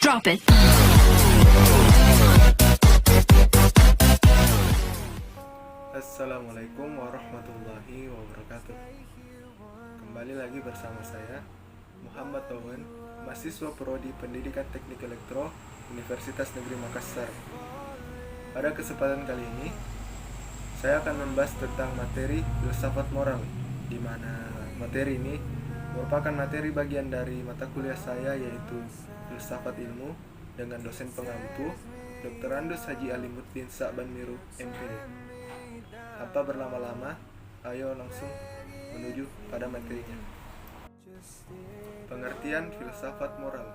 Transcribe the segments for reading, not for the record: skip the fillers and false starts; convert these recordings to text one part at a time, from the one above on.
Drop it. Assalamualaikum warahmatullahi wabarakatuh. Kembali lagi bersama saya Muhammad Owen, mahasiswa Prodi Pendidikan Teknik Elektro Universitas Negeri Makassar. Pada kesempatan kali ini saya akan membahas tentang materi filsafat moral, di mana materi ini merupakan materi bagian dari mata kuliah saya, yaitu filsafat ilmu dengan dosen pengampu Dr. Andus Haji Alimuddin Sa'ban Miru, MPD. Tanpa berlama-lama, ayo langsung menuju pada materinya. Pengertian filsafat moral.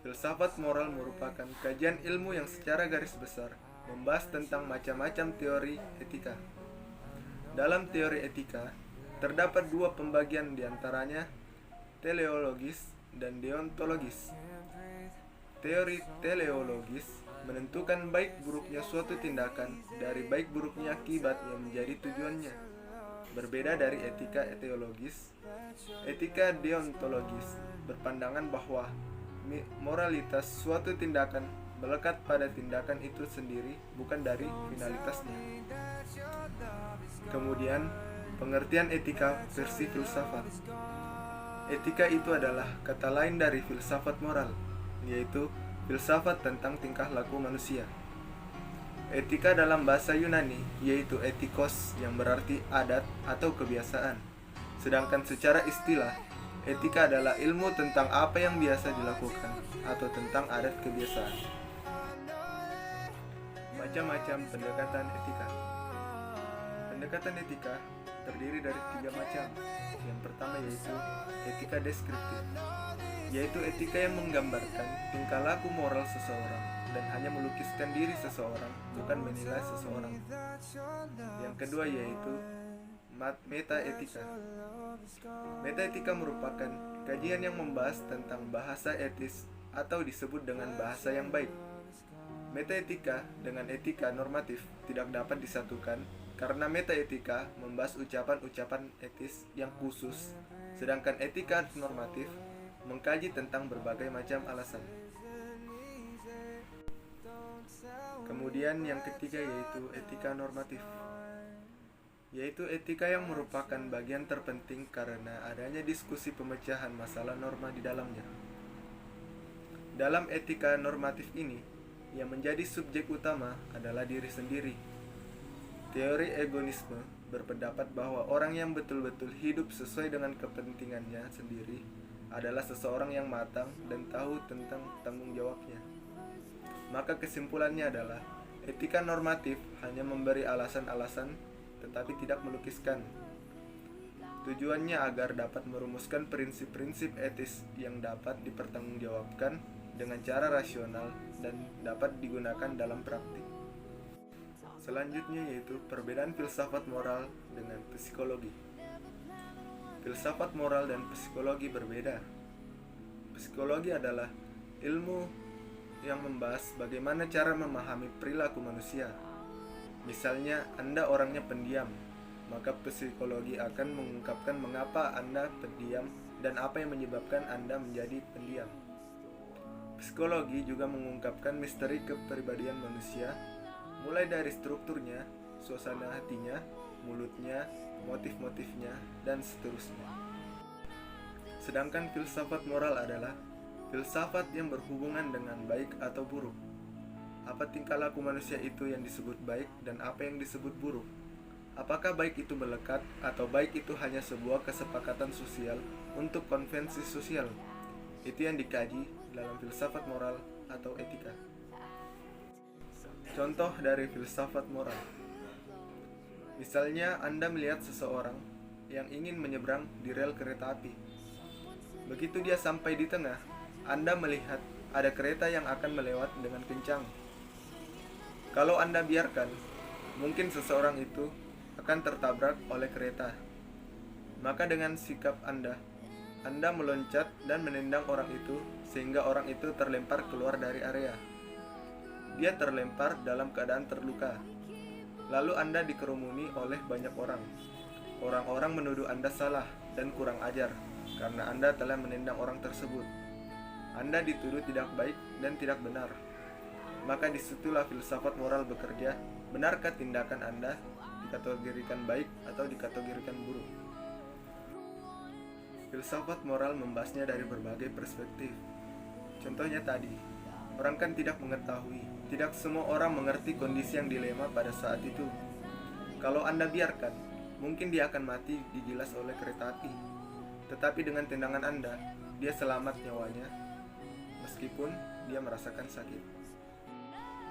Filsafat moral merupakan kajian ilmu yang secara garis besar membahas tentang macam-macam teori etika. Dalam teori etika, terdapat dua pembagian, diantaranya teleologis dan deontologis. Teori teleologis menentukan baik buruknya suatu tindakan dari baik buruknya akibat yang menjadi tujuannya. Berbeda dari etika teologis, etika deontologis berpandangan bahwa moralitas suatu tindakan melekat pada tindakan itu sendiri, bukan dari finalitasnya. Kemudian, pengertian etika versi filsafat. Etika itu adalah kata lain dari filsafat moral, yaitu filsafat tentang tingkah laku manusia. Etika dalam bahasa Yunani yaitu etikos, yang berarti adat atau kebiasaan. Sedangkan secara istilah, etika adalah ilmu tentang apa yang biasa dilakukan atau tentang adat kebiasaan. Macam-macam pendekatan etika. Pendekatan etika terdiri dari 3 macam. Yang pertama yaitu etika deskriptif, yaitu etika yang menggambarkan tingkah laku moral seseorang dan hanya melukiskan diri seseorang, bukan menilai seseorang. Yang kedua yaitu metaetika. Metaetika merupakan kajian yang membahas tentang bahasa etis atau disebut dengan bahasa yang baik. Metaetika dengan etika normatif tidak dapat disatukan karena metaetika membahas ucapan-ucapan etis yang khusus, sedangkan etika normatif mengkaji tentang berbagai macam alasan. Kemudian yang ketiga yaitu etika normatif, yaitu etika yang merupakan bagian terpenting karena adanya diskusi pemecahan masalah norma di dalamnya. Dalam etika normatif ini, yang menjadi subjek utama adalah diri sendiri. Teori egoisme berpendapat bahwa orang yang betul-betul hidup sesuai dengan kepentingannya sendiri adalah seseorang yang matang dan tahu tentang tanggung jawabnya. Maka kesimpulannya adalah etika normatif hanya memberi alasan-alasan tetapi tidak melukiskan. Tujuannya agar dapat merumuskan prinsip-prinsip etis yang dapat dipertanggungjawabkan dengan cara rasional dan dapat digunakan dalam praktik. Selanjutnya yaitu perbedaan filsafat moral dengan psikologi. Filsafat moral dan psikologi berbeda. Psikologi adalah ilmu yang membahas bagaimana cara memahami perilaku manusia. Misalnya, Anda orangnya pendiam, maka psikologi akan mengungkapkan mengapa Anda pendiam dan apa yang menyebabkan Anda menjadi pendiam. Psikologi juga mengungkapkan misteri kepribadian manusia, mulai dari strukturnya, suasana hatinya, mulutnya, motif-motifnya, dan seterusnya. Sedangkan filsafat moral adalah filsafat yang berhubungan dengan baik atau buruk. Apa tingkah laku manusia itu yang disebut baik dan apa yang disebut buruk? Apakah baik itu melekat atau baik itu hanya sebuah kesepakatan sosial untuk konvensi sosial? Itu yang dikaji dalam filsafat moral atau etika. Contoh dari filsafat moral. Misalnya Anda melihat seseorang yang ingin menyeberang di rel kereta api. Begitu dia sampai di tengah, Anda melihat ada kereta yang akan melewat dengan kencang. Kalau Anda biarkan, mungkin seseorang itu akan tertabrak oleh kereta. Maka dengan sikap Anda meloncat dan menendang orang itu sehingga orang itu terlempar keluar dari area. Dia terlempar dalam keadaan terluka. Lalu Anda dikerumuni oleh banyak orang. Orang-orang menuduh Anda salah dan kurang ajar karena Anda telah menendang orang tersebut. Anda dituduh tidak baik dan tidak benar. Maka disitulah filsafat moral bekerja. Benarkah tindakan Anda dikategorikan baik atau dikategorikan buruk? Filsafat moral membahasnya dari berbagai perspektif. Contohnya tadi, orang kan tidak mengetahui. Tidak semua orang mengerti kondisi yang dilema pada saat itu. Kalau Anda biarkan, mungkin dia akan mati digilas oleh kereta api. Tetapi dengan tendangan Anda, dia selamat nyawanya, meskipun dia merasakan sakit.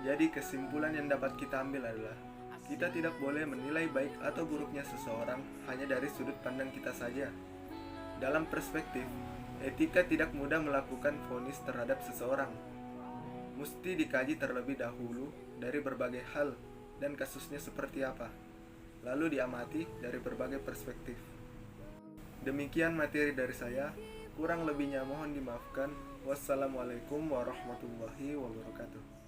Jadi kesimpulan yang dapat kita ambil adalah, kita tidak boleh menilai baik atau buruknya seseorang hanya dari sudut pandang kita saja. Dalam perspektif, etika tidak mudah melakukan vonis terhadap seseorang. Mesti dikaji terlebih dahulu dari berbagai hal dan kasusnya seperti apa, lalu diamati dari berbagai perspektif. Demikian materi dari saya, kurang lebihnya mohon dimaafkan. Wassalamualaikum warahmatullahi wabarakatuh.